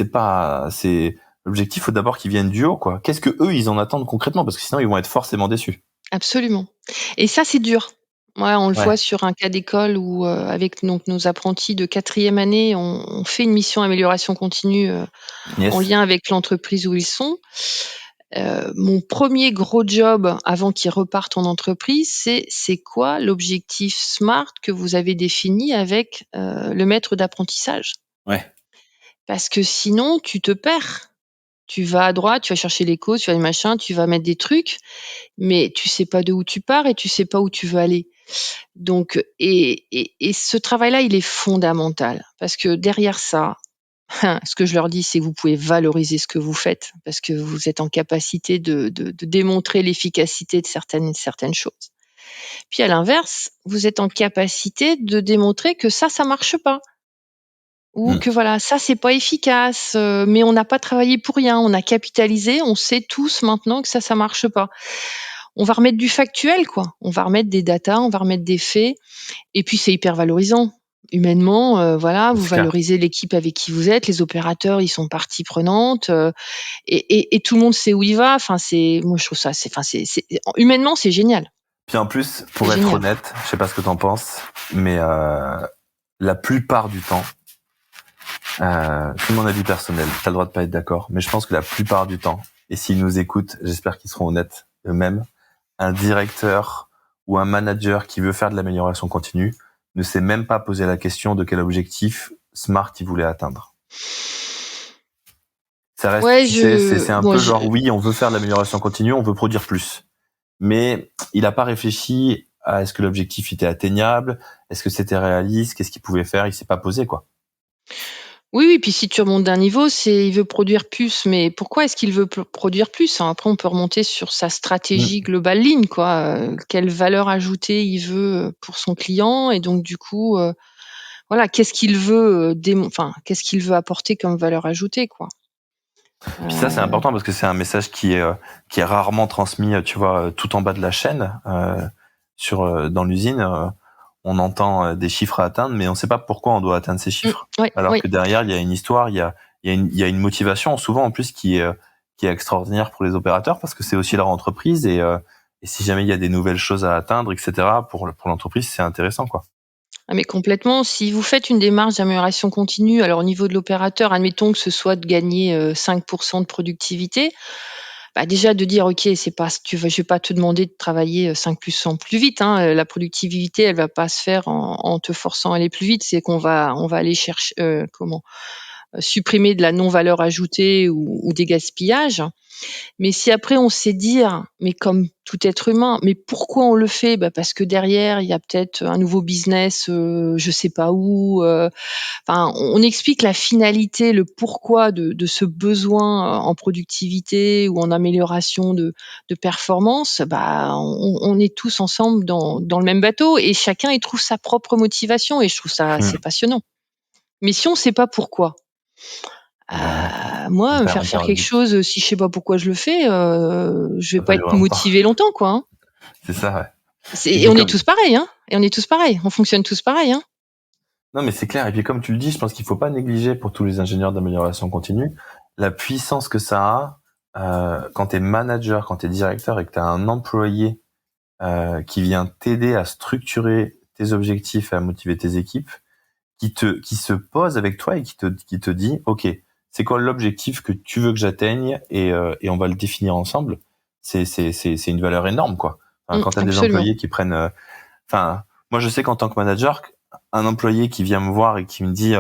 l'objectif faut d'abord qu'ils viennent du haut, quoi. Qu'est-ce que eux ils en attendent concrètement, parce que sinon ils vont être forcément déçus. Absolument. Et ça, c'est dur. Ouais, on le voit sur un cas d'école où avec donc nos apprentis de 4e année, on fait une mission amélioration continue en lien avec l'entreprise où ils sont. Mon premier gros job avant qu'ils repartent en entreprise, c'est quoi l'objectif SMART que vous avez défini avec le maître d'apprentissage? Ouais. Parce que sinon, tu te perds. Tu vas à droite, tu vas chercher les causes, tu vas les machins, tu vas mettre des trucs, mais tu sais pas de où tu pars et tu sais pas où tu veux aller. Donc, et ce travail-là, il est fondamental parce que derrière ça, ce que je leur dis, c'est que vous pouvez valoriser ce que vous faites parce que vous êtes en capacité de démontrer l'efficacité de certaines choses. Puis à l'inverse, vous êtes en capacité de démontrer que ça marche pas. Ou que voilà, ça c'est pas efficace, mais on n'a pas travaillé pour rien, on a capitalisé, on sait tous maintenant que ça marche pas. On va remettre du factuel, quoi. On va remettre des datas, on va remettre des faits, et puis c'est hyper valorisant. humainement, voilà, vous C'est clair. valorisez l'équipe avec qui vous êtes, les opérateurs, ils sont partie prenante, et tout le monde sait où il va. Enfin, moi, je trouve ça, humainement, c'est génial. Puis en plus, C'est pour être génial. honnête, je sais pas ce que t'en penses, mais la plupart du temps, c'est mon avis personnel, t'as le droit de pas être d'accord, mais je pense que la plupart du temps, et s'ils nous écoutent, j'espère qu'ils seront honnêtes eux-mêmes, un directeur ou un manager qui veut faire de l'amélioration continue ne s'est même pas posé la question de quel objectif SMART il voulait atteindre. Ça reste, Ouais, tu sais, c'est un peu je, genre, oui, on veut faire de l'amélioration continue, on veut produire plus. Mais il n'a pas réfléchi à est-ce que l'objectif était atteignable, est-ce que c'était réaliste, qu'est-ce qu'il pouvait faire, il s'est pas posé, quoi. Oui, puis si tu remontes d'un niveau, il veut produire plus, mais pourquoi est-ce qu'il veut produire plus, hein? Après, on peut remonter sur sa stratégie globale ligne, quoi. Quelle valeur ajoutée il veut pour son client, et donc du coup, voilà, qu'est-ce qu'il veut qu'est-ce qu'il veut apporter comme valeur ajoutée, quoi. Puis ça, c'est important parce que c'est un message qui est rarement transmis, tu vois, tout en bas de la chaîne, dans l'usine. On entend des chiffres à atteindre, mais on ne sait pas pourquoi on doit atteindre ces chiffres. Ouais, Alors oui. que derrière, il y a une histoire, il y a une motivation, souvent en plus qui est extraordinaire pour les opérateurs parce que c'est aussi leur entreprise et si jamais il y a des nouvelles choses à atteindre, etc. pour l'entreprise, c'est intéressant, quoi. Ah, mais complètement. Si vous faites une démarche d'amélioration continue, alors au niveau de l'opérateur, admettons que ce soit de gagner 5% de productivité, bah déjà de dire ok, c'est pas, je vais pas te demander de travailler 5% plus vite, hein. La productivité, elle va pas se faire en te forçant à aller plus vite. C'est on va aller chercher supprimer de la non-valeur ajoutée ou des gaspillages. Mais si après on sait dire, mais comme tout être humain, mais pourquoi on le fait? Bah parce que derrière, il y a peut-être un nouveau business, je sais pas où. Enfin, on explique la finalité, le pourquoi de ce besoin en productivité ou en amélioration de performance. Bah, on est tous ensemble dans le même bateau et chacun y trouve sa propre motivation et je trouve ça assez passionnant. Mais si on sait pas pourquoi, moi, me faire faire quelque chose, si je sais pas pourquoi je le fais, je vais pas être motivée longtemps, quoi, hein. C'est ça, ouais. Et on est tous pareils, hein. Et on est tous pareils. On fonctionne tous pareil, hein. Non, mais c'est clair. Et puis, comme tu le dis, je pense qu'il faut pas négliger pour tous les ingénieurs d'amélioration continue la puissance que ça a quand t'es manager, quand t'es directeur et que t'as un employé qui vient t'aider à structurer tes objectifs et à motiver tes équipes, qui se pose avec toi et qui te dit, OK, c'est quoi l'objectif que tu veux que j'atteigne et on va le définir ensemble. C'est une valeur énorme, quoi. Enfin, quand t'as des Absolument. employés qui prennent, moi, je sais qu'en tant que manager, un employé qui vient me voir et qui me dit,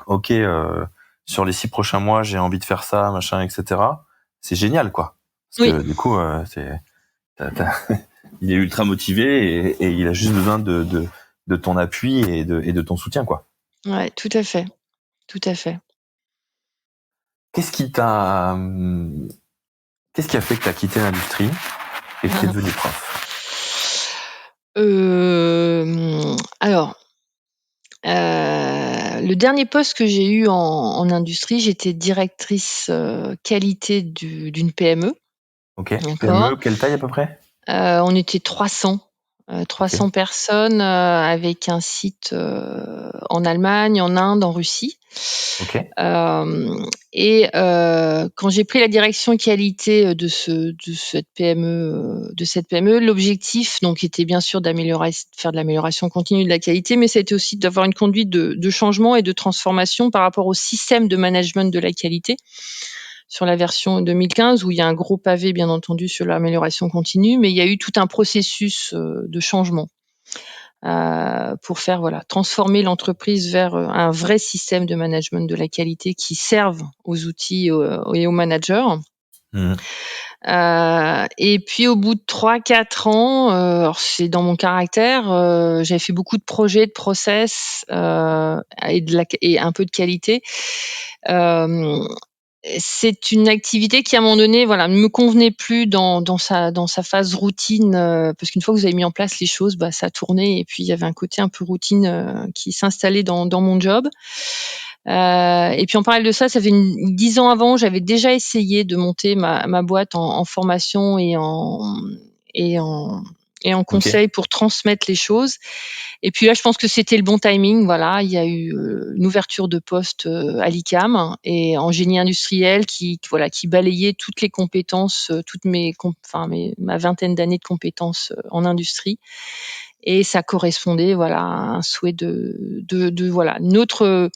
OK, sur les 6 prochains mois, j'ai envie de faire ça, machin, etc. C'est génial, quoi. Parce que du coup, il est ultra motivé et il a juste besoin de ton appui et de ton soutien, quoi. Ouais, tout à fait. Tout à fait. Qu'est-ce qui a fait que tu as quitté l'industrie et que tu es devenu prof? Alors, le dernier poste que j'ai eu en industrie, j'étais directrice qualité d'une PME. OK. D'accord. PME, quelle taille à peu près? On était 300 OK. personnes, avec un site en Allemagne, en Inde, en Russie. OK. Quand j'ai pris la direction qualité de cette PME, l'objectif donc était bien sûr faire de l'amélioration continue de la qualité, mais c'était aussi d'avoir une conduite de changement et de transformation par rapport au système de management de la qualité sur la version 2015 où il y a un gros pavé bien entendu sur l'amélioration continue, mais il y a eu tout un processus de changement pour faire transformer l'entreprise vers un vrai système de management de la qualité qui serve aux outils et aux managers. Mmh. Et puis au bout de 3-4 ans, alors c'est dans mon caractère, j'avais fait beaucoup de projets, de process et un peu de qualité. C'est une activité qui à un moment donné, ne me convenait plus dans sa phase routine, parce qu'une fois que vous avez mis en place les choses, ça tournait et puis il y avait un côté un peu routine qui s'installait dans mon job. Et puis en parallèle de ça, ça fait 10 ans avant, j'avais déjà essayé de monter ma boîte en formation et en et en Ok. conseil pour transmettre les choses. Et puis là, je pense que c'était le bon timing. Voilà, il y a eu une ouverture de poste à l'ICAM et en génie industriel qui balayait toutes les compétences, ma vingtaine d'années de compétences en industrie. Et ça correspondait, voilà, à un souhait de voilà, notre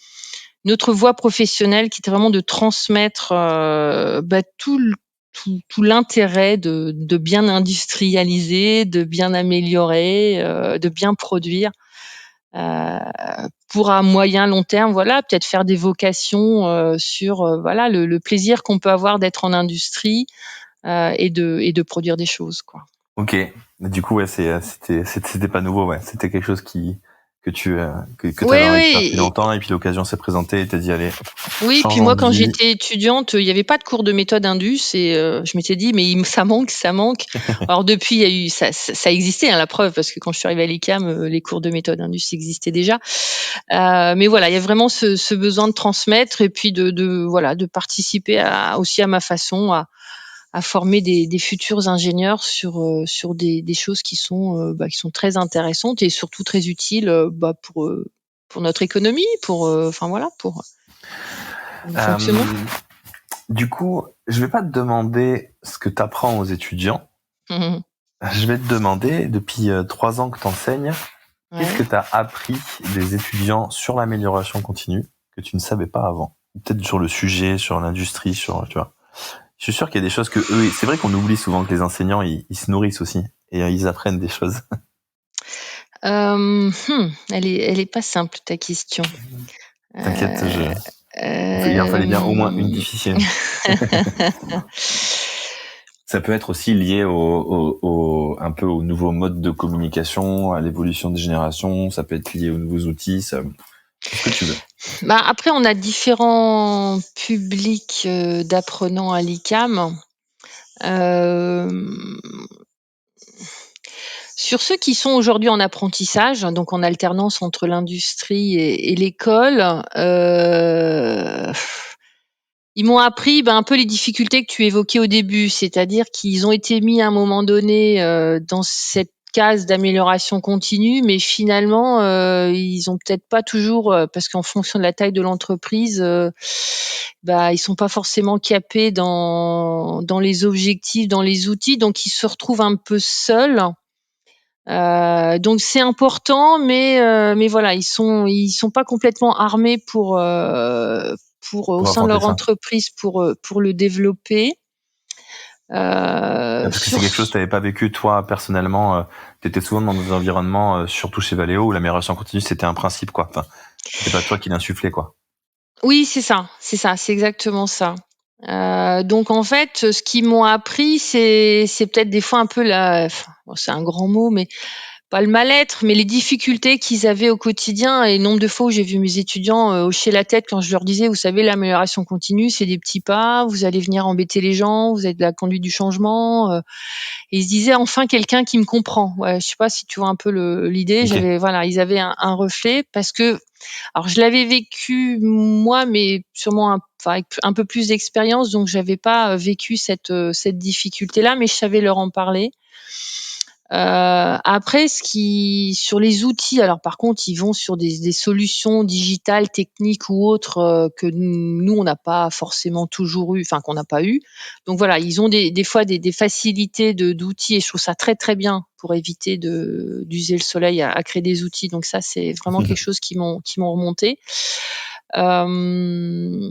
voie professionnelle qui était vraiment de transmettre tout l'intérêt de bien industrialiser, de bien améliorer, de bien produire, pour à moyen long terme, voilà, peut-être faire des vocations sur voilà le plaisir qu'on peut avoir d'être en industrie, et de produire des choses, quoi. Ok. Du coup, ouais, c'était pas nouveau, ouais. C'était quelque chose que Oui, t'avais envie de faire depuis oui. longtemps et puis l'occasion s'est présentée et t'as dit allez, Oui, puis changeons moi, de quand vie. j'étais étudiante, il y avait pas de cours de méthode indus et je m'étais dit: «Mais ça manque, ça manque». Alors depuis, il y a eu ça existait, hein, la preuve, parce que quand je suis arrivée à l'ICAM, les cours de méthode indus existaient déjà. Mais voilà, il y a vraiment ce besoin de transmettre et puis de participer aussi à ma façon à former des futurs ingénieurs sur des choses qui sont très intéressantes et surtout très utiles, pour notre économie, pour le fonctionnement. Euh, du coup, je vais pas te demander ce que t'apprends aux étudiants. Mmh. Je vais te demander, depuis 3 ans que t'enseignes, qu'est-ce que Ouais. t'as appris des étudiants sur l'amélioration continue que tu ne savais pas avant? Peut-être sur le sujet, sur l'industrie, tu vois. Je suis sûr qu'il y a des choses que eux, c'est vrai qu'on oublie souvent que les enseignants, ils se nourrissent aussi et ils apprennent des choses. Elle est pas simple ta question. T'inquiète, Heu, il en fallait bien au moins une hem difficile. Ça peut être aussi lié un peu au nouveau mode de communication, à l'évolution des générations. Ça peut être lié aux nouveaux outils, tout ce que tu veux. Après on a différents publics, d'apprenants à l'ICAM. Hem, sur ceux qui sont aujourd'hui en apprentissage, donc en alternance entre l'industrie et l'école, ils m'ont appris, un peu les difficultés que tu évoquais au début, c'est-à-dire qu'ils ont été mis à un moment donné, dans cette case d'amélioration continue, mais finalement, ils ont peut-être pas toujours, parce qu'en fonction de la taille de l'entreprise, ils sont pas forcément capés dans les objectifs, dans les outils, donc ils se retrouvent un peu seuls. Donc c'est important, mais voilà, ils sont pas complètement armés pour au Pour sein de affronter leur ça. entreprise pour le développer. Parce que c'est Sur quelque chose que tu n'avais pas vécu toi personnellement. Tu étais souvent dans des environnements, surtout chez Valeo, où l'amélioration continue c'était un principe quoi. Enfin, c'était pas toi qui l'insufflais quoi. Oui, c'est exactement ça. Donc en fait, ce qu'ils m'ont appris, c'est peut-être des fois un peu c'est un grand mot, mais pas le mal-être, mais les difficultés qu'ils avaient au quotidien et le nombre de fois où j'ai vu mes étudiants hocher la tête quand je leur disais, vous savez, l'amélioration continue, c'est des petits pas, vous allez venir embêter les gens, vous êtes de la conduite du changement. Et ils se disaient, enfin, quelqu'un qui me comprend. Ouais, je sais pas si tu vois un peu l'idée. Ok. Voilà, ils avaient un reflet parce que, alors je l'avais vécu moi, mais sûrement avec un peu plus d'expérience, donc j'avais pas vécu cette difficulté-là, mais je savais leur en parler. Après, sur les outils, alors par contre, ils vont sur des solutions digitales, techniques ou autres que nous on n'a pas forcément toujours eu, enfin qu'on n'a pas eu. Donc voilà, ils ont des fois des facilités d'outils et je trouve ça très très bien pour éviter d'user le soleil à créer des outils. Donc ça, c'est vraiment quelque chose qui m'ont remonté. Euh,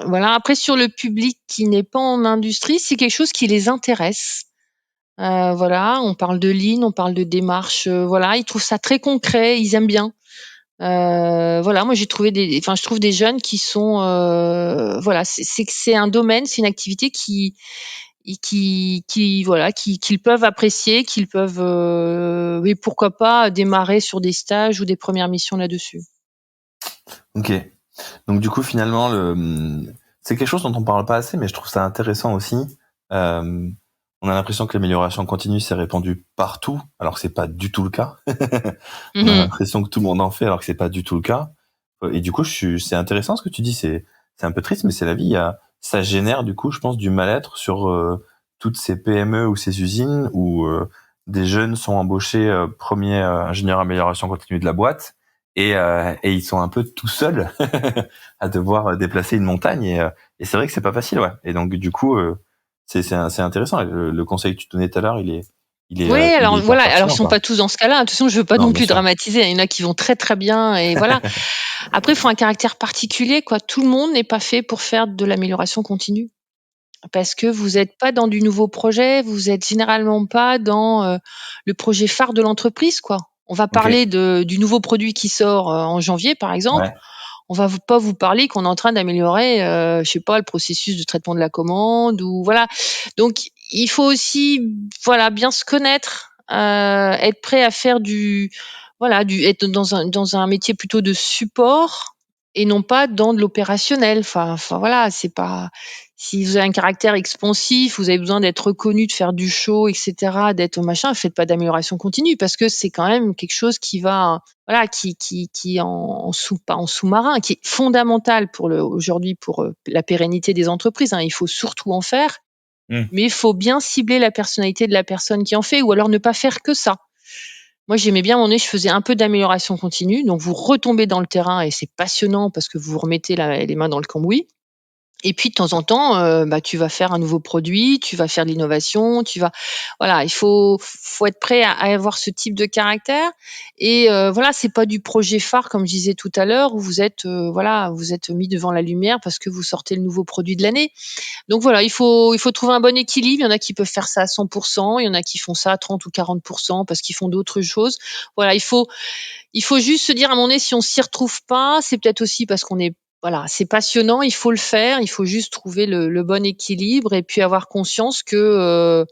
voilà. Après, sur le public qui n'est pas en industrie, c'est quelque chose qui les intéresse. Voilà, on parle de lean, on parle de démarche, voilà, ils trouvent ça très concret, ils aiment bien. Voilà, moi j'ai trouvé je trouve des jeunes qui sont, voilà, c'est un domaine, c'est une activité voilà, qu'ils peuvent apprécier, qu'ils peuvent, et pourquoi pas démarrer sur des stages ou des premières missions là-dessus. Ok. Donc du coup finalement c'est quelque chose dont on parle pas assez, mais je trouve ça intéressant aussi. Euh, on a l'impression que l'amélioration continue s'est répandue partout, alors que c'est pas du tout le cas. On a Mmh. l'impression que tout le monde en fait, alors que c'est pas du tout le cas. Et du coup, c'est intéressant ce que tu dis. C'est un peu triste, mais c'est la vie. Ça génère du coup, je pense, du mal-être sur toutes ces PME ou ces usines où des jeunes sont embauchés premier ingénieur amélioration continue de la boîte et ils sont un peu tout seuls à devoir déplacer une montagne et c'est vrai que c'est pas facile, ouais. Et donc du coup, c'est intéressant. Le conseil que tu donnais tout à l'heure, il est Oui, alors hyper voilà, alors pertinent, ils sont quoi. pas tous dans ce cas-là. De toute façon, je veux pas Non, non bien plus sûr. dramatiser. Il y en a qui vont très très bien et voilà. Après, il faut un caractère particulier, quoi. Tout le monde n'est pas fait pour faire de l'amélioration continue. Parce que vous n'êtes pas dans du nouveau projet, vous êtes généralement pas dans le projet phare de l'entreprise, quoi. On va Ok. parler du nouveau produit qui sort en janvier, par exemple. Ouais. On va pas vous parler qu'on est en train d'améliorer, je sais pas, le processus de traitement de la commande ou voilà. Donc, il faut aussi, voilà, bien se connaître, être prêt à faire être dans un métier plutôt de support et non pas dans de l'opérationnel. Enfin voilà, c'est pas. Si vous avez un caractère expansif, vous avez besoin d'être reconnu, de faire du show, etc., d'être au machin, faites pas d'amélioration continue parce que c'est quand même quelque chose qui va, voilà, qui est pas en sous-marin, qui est fondamental aujourd'hui pour la pérennité des entreprises. Hein. Il faut surtout en faire, mais il faut bien cibler la personnalité de la personne qui en fait, ou alors ne pas faire que ça. Moi, j'aimais bien mon nez, je faisais un peu d'amélioration continue, donc vous retombez dans le terrain et c'est passionnant parce que vous vous remettez les mains dans le cambouis. Et puis de temps en temps, tu vas faire un nouveau produit, tu vas faire de l'innovation, voilà, il faut être prêt à avoir ce type de caractère. Et voilà, c'est pas du projet phare comme je disais tout à l'heure où vous êtes vous êtes mis devant la lumière parce que vous sortez le nouveau produit de l'année. Donc voilà, il faut trouver un bon équilibre. Il y en a qui peuvent faire ça à 100%, il y en a qui font ça à 30 ou 40% parce qu'ils font d'autres choses. Voilà, il faut juste se dire à un moment donné, si on s'y retrouve pas, c'est peut-être aussi parce qu'on est, voilà, c'est passionnant, il faut le faire, il faut juste trouver le bon équilibre et puis avoir conscience que,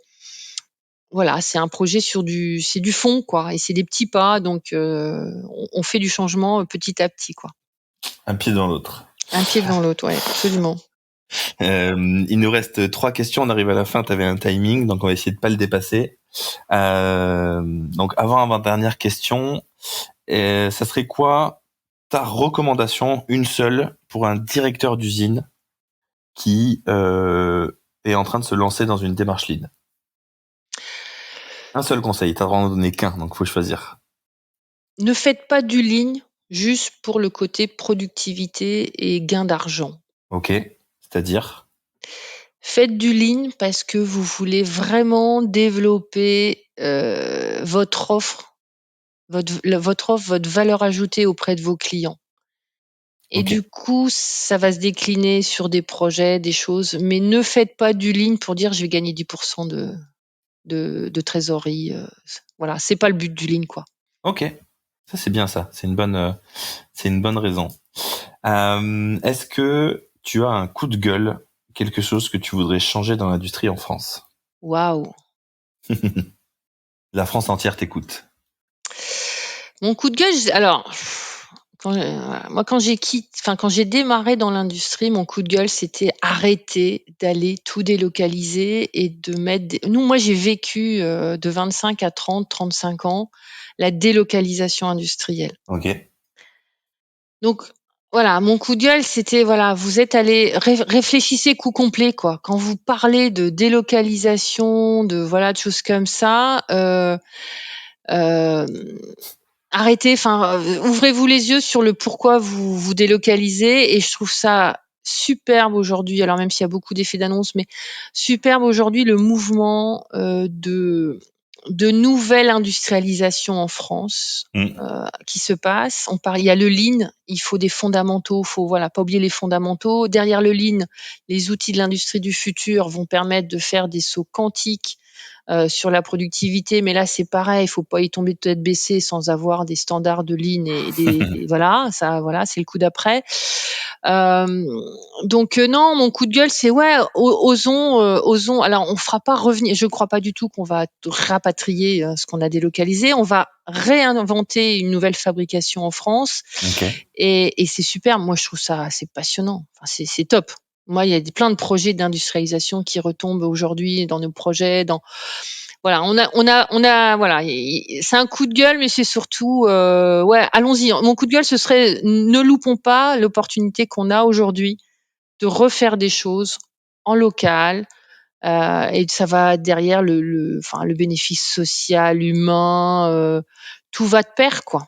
voilà, c'est un projet c'est du fond, quoi, et c'est des petits pas, donc on fait du changement petit à petit, quoi. Un pied dans l'autre. Un pied devant l'autre, ouais, absolument. Il nous reste 3 questions. On arrive à la fin. Tu avais un timing, donc on va essayer de pas le dépasser. Donc avant dernière question, ça serait quoi ta recommandation, une seule, pour un directeur d'usine qui est en train de se lancer dans une démarche lean? Un seul conseil. T'as vraiment donné qu'un, donc faut choisir. Ne faites pas du ligne juste pour le côté productivité et gain d'argent. Ok. C'est-à-dire? Faites du lean parce que vous voulez vraiment développer votre offre, votre valeur ajoutée auprès de vos clients. Et Ok. du coup, ça va se décliner sur des projets, des choses, mais ne faites pas du lean pour dire je vais gagner 10% de trésorerie. Voilà, c'est pas le but du lean, quoi. Ok. Ça c'est bien ça. C'est une bonne raison. Est-ce que tu as un coup de gueule, quelque chose que tu voudrais changer dans l'industrie en France? Waouh! La France entière t'écoute. Mon coup de gueule, alors, moi, quand j'ai démarré dans l'industrie, mon coup de gueule, c'était arrêter d'aller tout délocaliser et de mettre moi, j'ai vécu de 25 à 30, 35 ans, la délocalisation industrielle. Ok. Donc, voilà, mon coup de gueule, c'était, voilà, vous êtes allé, réfléchissez coup complet, quoi. Quand vous parlez de délocalisation, de choses comme ça, euh, arrêtez, ouvrez-vous les yeux sur le pourquoi vous vous délocalisez et je trouve ça superbe aujourd'hui, alors même s'il y a beaucoup d'effets d'annonce, mais superbe aujourd'hui le mouvement de nouvelle industrialisation en France Mm. qui se passe. Il y a le lean, il faut des fondamentaux, faut voilà pas oublier les fondamentaux. Derrière le lean, les outils de l'industrie du futur vont permettre de faire des sauts quantiques sur la productivité, mais là c'est pareil, il faut pas y tomber de tête baissée sans avoir des standards de lean voilà, ça voilà, c'est le coup d'après. Donc non, mon coup de gueule c'est ouais, osons. Alors on fera pas revenir, je crois pas du tout qu'on va rapatrier ce qu'on a délocalisé, on va réinventer une nouvelle fabrication en France Ok. et c'est super. Moi je trouve ça assez passionnant. Enfin, c'est top. Moi, il y a plein de projets d'industrialisation qui retombent aujourd'hui dans nos projets, voilà, voilà, c'est un coup de gueule, mais c'est surtout, ouais, allons-y. Mon coup de gueule, ce serait, ne loupons pas l'opportunité qu'on a aujourd'hui de refaire des choses en local, Et ça va derrière le bénéfice social, humain, tout va de pair, quoi.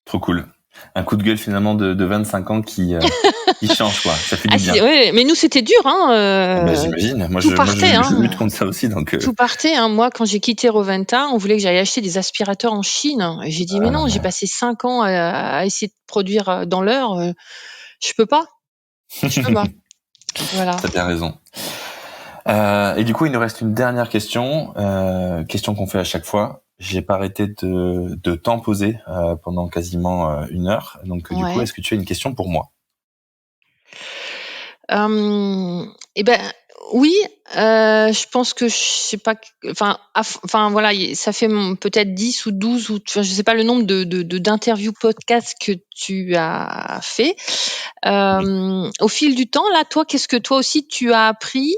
Trop cool. Un coup de gueule finalement de 25 ans qui change, quoi. Ça fait du bien. Ouais, mais nous c'était dur, j'imagine. Moi, tout je partait, lutte contre ça aussi, donc. Tout partait, Moi, quand j'ai quitté Roventa, on voulait que j'aille acheter des aspirateurs en Chine. Et j'ai dit mais non, j'ai passé 5 ans à essayer de produire dans l'heure. Je peux pas. Voilà. T'as bien raison. Et du coup, il nous reste une dernière question, question qu'on fait à chaque fois. J'ai pas arrêté de t'en poser pendant quasiment 1 heure. Donc, du coup, est-ce que tu as une question pour moi? Oui, je pense que je sais pas, voilà, ça fait peut-être 10 ou 12 ou je sais pas le nombre d'interviews podcast que tu as fait. Au fil du temps, là, toi, qu'est-ce que toi aussi tu as appris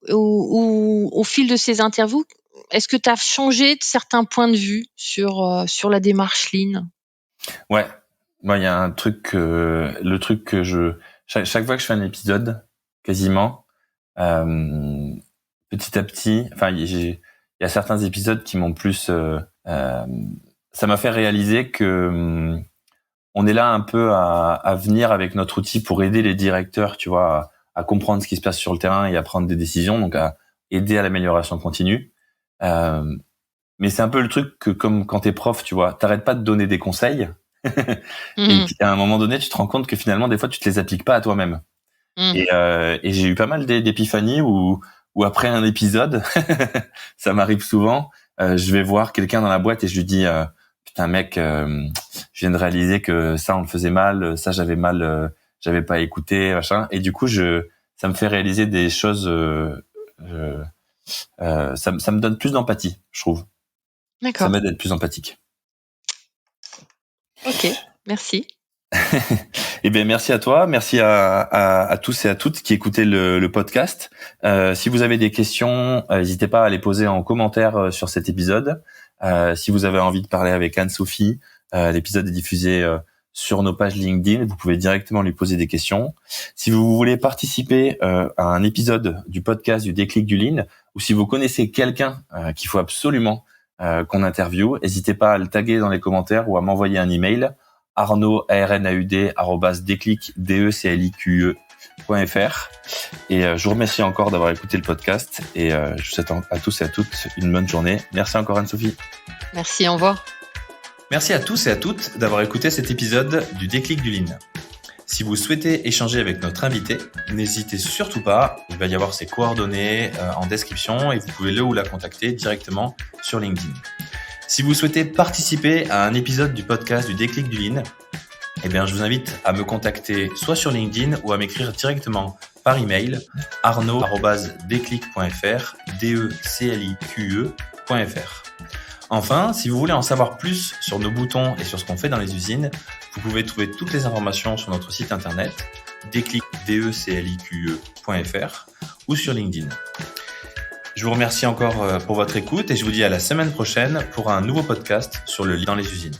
ou au fil de ces interviews? Est-ce que tu as changé de certains points de vue sur la démarche Lean? Ouais. Moi, il y a un truc le truc que chaque fois que je fais un épisode, quasiment, petit à petit, il y a certains épisodes qui m'ont plus, ça m'a fait réaliser que on est là un peu à venir avec notre outil pour aider les directeurs, tu vois, à comprendre ce qui se passe sur le terrain et à prendre des décisions, donc à aider à l'amélioration continue. Mais c'est un peu le truc que, comme quand t'es prof, tu vois, t'arrêtes pas de donner des conseils. Et puis à un moment donné, tu te rends compte que finalement, des fois, tu te les appliques pas à toi-même. Et j'ai eu pas mal d'épiphanies où après un épisode, ça m'arrive souvent, je vais voir quelqu'un dans la boîte et je lui dis putain mec, je viens de réaliser que ça on le faisait mal, ça j'avais pas écouté, machin. Et du coup, ça me fait réaliser des choses. Ça me donne plus d'empathie, je trouve. D'accord. Ça m'aide à être plus empathique. Ok, merci. Eh bien, merci à toi, merci à tous et à toutes qui écoutaient le podcast. Si vous avez des questions, n'hésitez pas à les poser en commentaire sur cet épisode. Si vous avez envie de parler avec Anne-Sophie, l'épisode est diffusé sur nos pages LinkedIn. Vous pouvez directement lui poser des questions. Si vous voulez participer à un épisode du podcast du Déclic du Lean, ou si vous connaissez quelqu'un qu'il faut absolument qu'on interviewe, n'hésitez pas à le taguer dans les commentaires ou à m'envoyer un email arnaud@declique.fr. Et je vous remercie encore d'avoir écouté le podcast et je vous souhaite à tous et à toutes une bonne journée. Merci encore Anne-Sophie. Merci, au revoir. Merci à tous et à toutes d'avoir écouté cet épisode du Déclic du Lean. Si vous souhaitez échanger avec notre invité, n'hésitez surtout pas, il va y avoir ses coordonnées en description et vous pouvez le ou la contacter directement sur LinkedIn. Si vous souhaitez participer à un épisode du podcast du Déclic du Lean, je vous invite à me contacter soit sur LinkedIn ou à m'écrire directement par email arnaud@declique.fr, declique.fr. Enfin, si vous voulez en savoir plus sur nos boutons et sur ce qu'on fait dans les usines, vous pouvez trouver toutes les informations sur notre site internet declique.fr ou sur LinkedIn. Je vous remercie encore pour votre écoute et je vous dis à la semaine prochaine pour un nouveau podcast sur le Lean dans les usines.